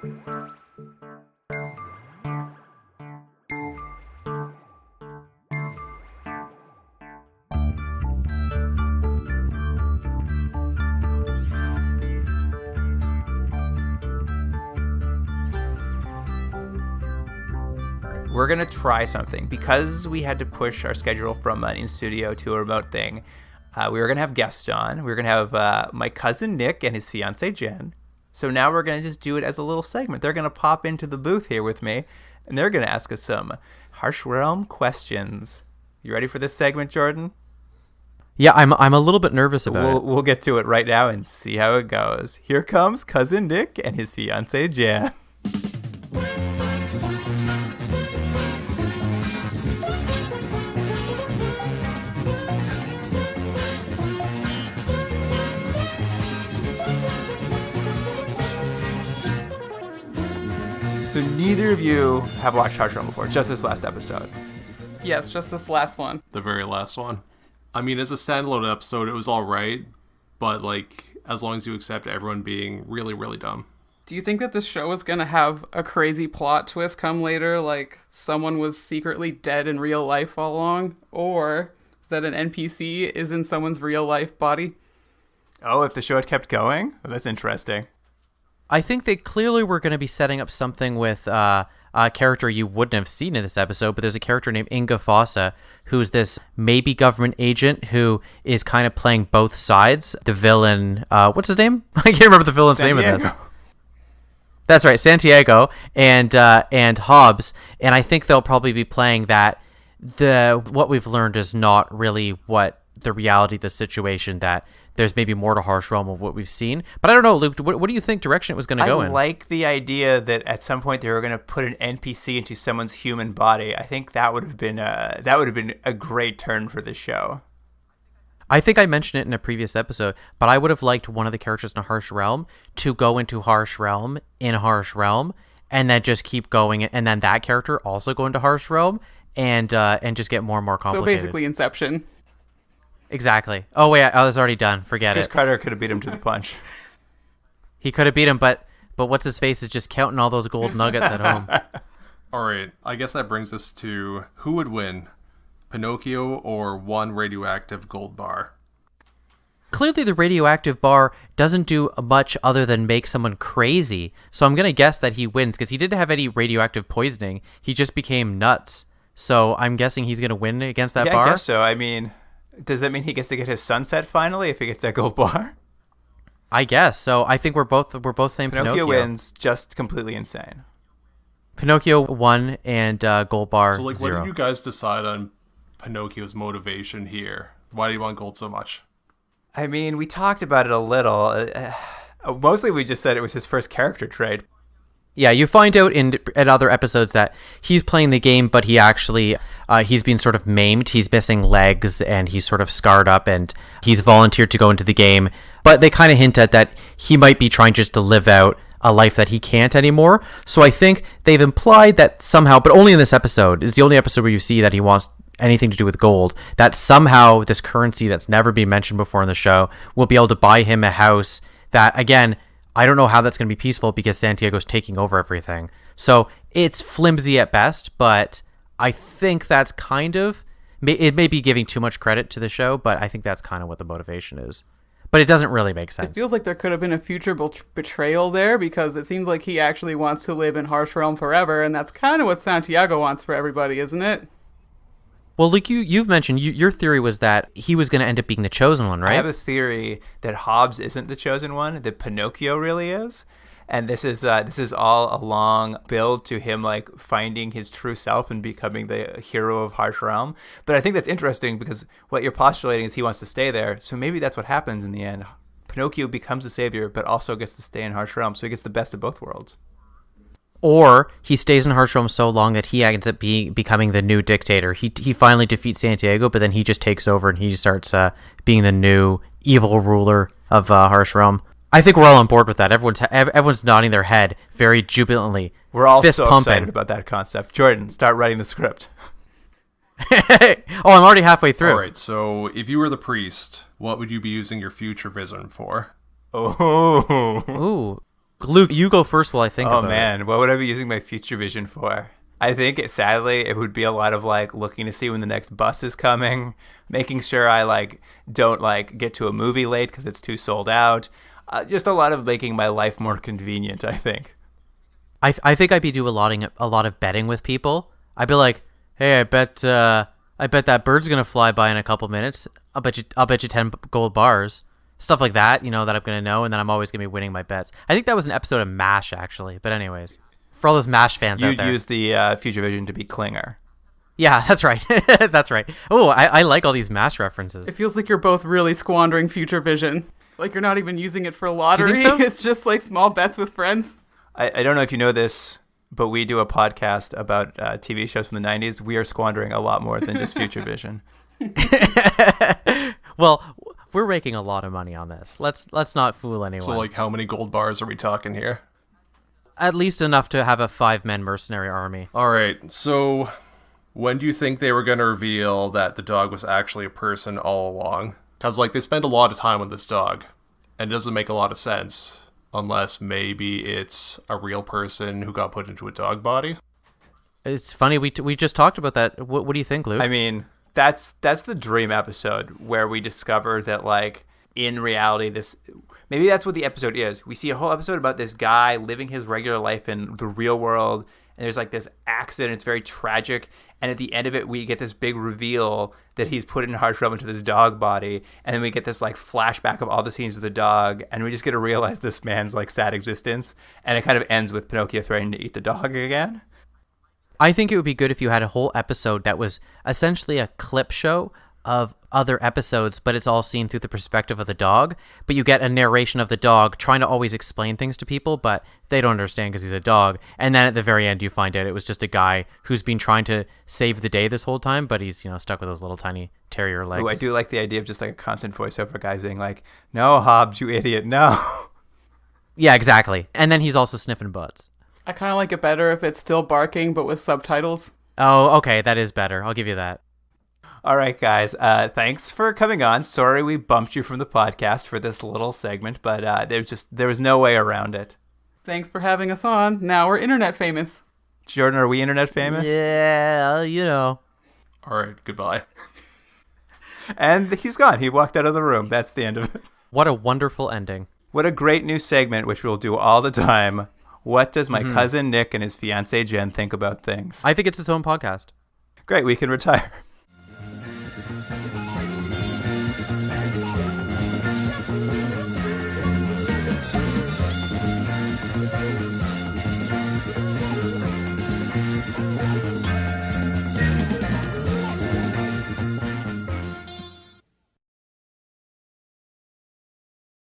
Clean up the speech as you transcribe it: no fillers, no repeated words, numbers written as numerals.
We're going to try something. Because we had to push our schedule from an in-studio to a remote thing, we were going to have guests on. We were going to have my cousin Nick and his fiancee Jen. So now we're going to just do it as a little segment. They're going to pop into the booth here with me, and they're going to ask us some Harsh Realm questions. You ready for this segment, Jordan? Yeah, I'm a little bit nervous about it. We'll get to it right now and see how it goes. Here comes cousin Nick and his fiancee Jen. So neither of you have watched Harsh Realm before, just this last episode. Yes, just this last one. The very last one. I mean, as a standalone episode, it was all right, but like, as long as you accept everyone being really, really dumb. Do you think that this show is going to have a crazy plot twist come later, like someone was secretly dead in real life all along, or that an NPC is in someone's real life body? Oh, if the show had kept going? Oh, that's interesting. I think they clearly were going to be setting up something with a character you wouldn't have seen in this episode, but there's a character named Inga Fossa, who's this maybe government agent who is kind of playing both sides. The villain, what's his name? I can't remember the villain's name in this. That's right, Santiago and Hobbs, and I think they'll probably be playing that. What we've learned is not really what the reality of the situation, that there's maybe more to Harsh Realm of what we've seen. But I don't know, Luke, what do you think direction it was going to go in? I like the idea that at some point they were going to put an NPC into someone's human body. I think that would have been a great turn for the show. I think I mentioned it in a previous episode, but I would have liked one of the characters in Harsh Realm to go into Harsh Realm in Harsh Realm, and then just keep going, and then that character also go into Harsh Realm, and just get more and more complicated. So basically Inception. Exactly. Oh, wait, I was already done. Forget Chris it. Carter could have beat him to the punch. He could have beat him, but what's his face is just counting all those gold nuggets at home. All right, I guess that brings us to who would win, Pinocchio or one radioactive gold bar? Clearly the radioactive bar doesn't do much other than make someone crazy, so I'm going to guess that he wins, because he didn't have any radioactive poisoning. He just became nuts. So I'm guessing he's going to win against that bar? I guess so. I mean, does that mean he gets to get his sunset finally if he gets that gold bar? I guess. So I think we're both saying Pinocchio wins, just completely insane. Pinocchio 1 and gold bar 0. So, what did you guys decide on Pinocchio's motivation here? Why do you want gold so much? I mean, we talked about it a little. Mostly we just said it was his first character trait. Yeah, you find out in other episodes that he's playing the game, but he actually, he's been sort of maimed. He's missing legs, and he's sort of scarred up, and he's volunteered to go into the game. But they kind of hint at that he might be trying just to live out a life that he can't anymore. So I think they've implied that somehow, but only in this episode, it's the only episode where you see that he wants anything to do with gold, that somehow this currency that's never been mentioned before in the show will be able to buy him a house that, again, I don't know how that's going to be peaceful because Santiago's taking over everything. So it's flimsy at best, but I think that's kind of, it may be giving too much credit to the show, but I think that's kind of what the motivation is. But it doesn't really make sense. It feels like there could have been a future betrayal there, because it seems like he actually wants to live in Harsh Realm forever, and that's kind of what Santiago wants for everybody, isn't it? Well, Luke, you've mentioned, your theory was that he was going to end up being the chosen one, right? I have a theory that Hobbs isn't the chosen one, that Pinocchio really is. And this is all a long build to him like finding his true self and becoming the hero of Harsh Realm. But I think that's interesting because what you're postulating is he wants to stay there. So maybe that's what happens in the end. Pinocchio becomes the savior, but also gets to stay in Harsh Realm, so he gets the best of both worlds. Or he stays in Harsh Realm so long that he ends up becoming the new dictator. He finally defeats Santiago, but then he just takes over and he starts being the new evil ruler of Harsh Realm. I think we're all on board with that. Everyone's nodding their head very jubilantly. We're all fist so pumping. excited about that concept. Jordan, start writing the script. Oh, I'm already halfway through. All right, so if you were the priest, what would you be using your future vision for? Oh. Ooh. Luke, you go first while I think about Oh it. man, what would I be using my future vision for? I think sadly it would be a lot of like looking to see when the next bus is coming, making sure I like don't like get to a movie late because it's too sold out. Just a lot of making my life more convenient, I think. I think I'd be doing a lot of betting with people. I'd be like, hey, I bet that bird's gonna fly by in a couple minutes. I'll bet you 10 gold bars. Stuff like that, that I'm gonna know, and then I'm always gonna be winning my bets. I think that was an episode of MASH actually, but anyways, for all those MASH fans out You'd there, use the future vision to be Klinger. yeah, that's right, that's right. Oh, I like all these MASH references. It feels like you're both really squandering future vision. Like you're not even using it for lottery. so? It's just like small bets with friends. I don't know if you know this, but we do a podcast about TV shows from the 90s. We are squandering a lot more than just future vision. Well, we're making a lot of money on this. Let's not fool anyone. So, like, how many gold bars are we talking here? At least enough to have a 5-man mercenary army. All right, so when do you think they were going to reveal that the dog was actually a person all along? Because, like, they spend a lot of time on this dog, and it doesn't make a lot of sense unless maybe it's a real person who got put into a dog body. It's funny, we just talked about that. What do you think, Luke? I mean, that's the dream episode where we discover that, like, in reality, maybe that's what the episode is. We see a whole episode about this guy living his regular life in the real world, and there's like this accident. It's very tragic, and at the end of it, we get this big reveal that he's put in hard trouble into this dog body, and then we get this like flashback of all the scenes with the dog, and we just get to realize this man's like sad existence, and it kind of ends with Pinocchio threatening to eat the dog again. I think it would be good if you had a whole episode that was essentially a clip show of other episodes, but it's all seen through the perspective of the dog. But you get a narration of the dog trying to always explain things to people, but they don't understand because he's a dog. And then at the very end, you find out it was just a guy who's been trying to save the day this whole time, but he's stuck with those little tiny terrier legs. Ooh, I do like the idea of just like a constant voiceover guy being like, "No, Hobbs, you idiot, no." Yeah, exactly. And then he's also sniffing butts. I kind of like it better if it's still barking, but with subtitles. Oh, okay, that is better. I'll give you that. All right, guys. Thanks for coming on. Sorry we bumped you from the podcast for this little segment, but there was no way around it. Thanks for having us on. Now we're internet famous. Jordan, are we internet famous? Yeah, All right, goodbye. And he's gone. He walked out of the room. That's the end of it. What a wonderful ending. What a great new segment, which we'll do all the time. What does my cousin Nick and his fiancée Jen think about things? I think it's its own podcast. Great, we can retire.